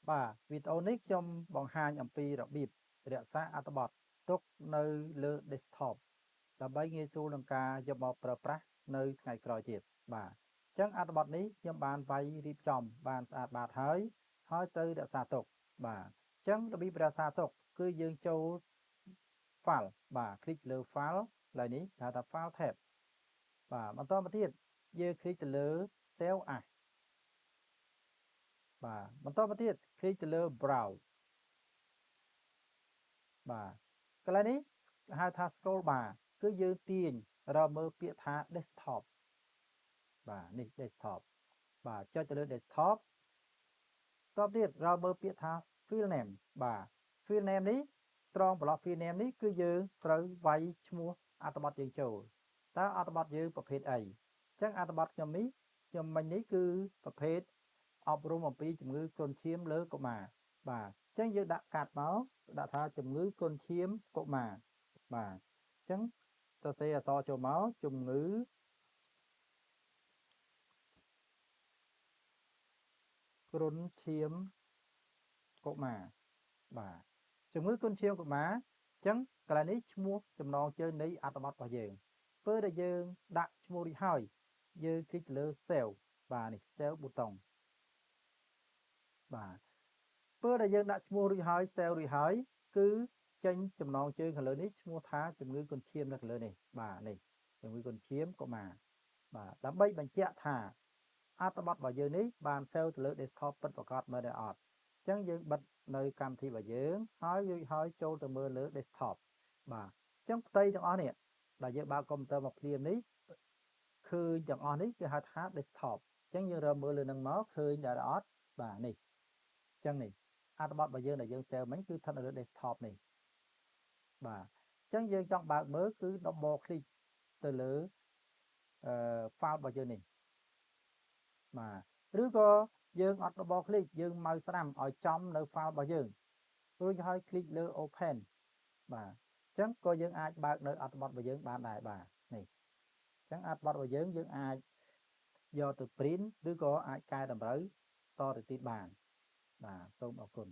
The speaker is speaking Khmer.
បាទវីដេអូនេះខ្ញុំបង្ហាញអំពីរបៀបរក្សាអត្ថបទទុកនៅលើ desktop ដើម្បីងាយស្រួលក្នុងការយកមកប្រើប្រាស់នៅថ្ងៃក្រោយទៀតបាទអញ្ចឹងអត្ថបទនេះខ្ញុំបានវាយរៀបចំបានស្អាតបាតហើយទៅរក្សាទុកបាទអញ្ចឹងរបៀបរក្សាទុកគឺយើងចូល file បាទคลิกលើ file ឡើយនេះហៅថា file tab បាទបន្តមកទៀតយើងคลิกទៅលើ save as បាទបន្តមកទៀតคลิกទៅលើ browse បាទកន្លែងនេះហៅថា scroll bar គឺយើងទាញរកមើលពាក្យថា desktop បាទនេះ desktop បាទចុចទៅលើ desktop តទៅទៀតរកមើលពាក្យថា file name បាទ file name នេះត្រង់ប្លុក file name នេះគឺយើងត្រូវវាយឈ្មោះអត្ថបទយើងចូលតើអត្ថបទយើងប្រភេទអីអញ្ចឹងអត្ថបទខ្ញុំមិញនេះគឺប្រភេទអប់រំអំពីជំងឺគ្រុនឈាមលើកុមារបាទអញ្ចឹងយើងដាក់កាត់មកដាក់ថាជំងឺគ្រុនឈាមកុមារបាទអញ្ចឹងសរសេរអក្សរចូលមកជំងឺគ្រុនឈាមកុមារបាទជំងឺគ្រុនឈាមកុមារអញ្ចឹងកន្លែងនេះឈ្មោះចំណងជើងនៃអត្ថបទរបស់យើងពេលដែលយើងដាក់ឈ្មោះរួចហើយយើងคลิกទៅលើ save បាទនេះ save ប៊ូតុងបាទពេលដែលយើងដាក់ឈ្មោះរួចហើយ save រួចហើយគឺចេញចំណងជើងខាងលើនេះឈ្មោះថាជំងឺគ្រុនឈាមនៅខាងលើនេះបាទនេះជំងឺគ្រុនឈាមកុមារបាទដើម្បីបញ្ជាក់ថាអត្ថបទរបស់យើងនេះបាន save ទៅលើ desktop ពិតប្រាកដមែនទេអត់អញ្ចឹងយើងបិទនៅកម្មវិធីរបស់យើងហើយចូលទៅមើលលើ desktop បាទអញ្ចឹងផ្ទៃទាំងអស់នេះដែលយើងបើកកុំព្យូទ័រមកភ្លាមនេះឃើញទាំងអស់នេះគឺហៅថា desktop អញ្ចឹងយើងរើមើលលើនឹងមកឃើញដែរអត់បាទនេះអញ្ចឹងនេះអត្ថបទរបស់យើងដែលយើង save មិញគឺស្ថិតនៅលើ desktop នេះបាទអញ្ចឹងយើងចង់បើកមើលគឺ double click ទៅលើfile របស់យើងនេះបាទឬក៏យើងអត់ double click យើងម៉ៅស្ដាំឲ្យចំនៅ file របស់យើងរួចហើយ click លើ open បាទអញ្ចឹងក៏យើងអាចបើកនៅអត្ថបទរបស់យើងបានដែរបាទនេះអញ្ចឹងអត្ថបទរបស់យើងអាចយកទៅ print ឬក៏អាចកែតម្រូវតទៅទៀតបានបាទសូមអរគុណ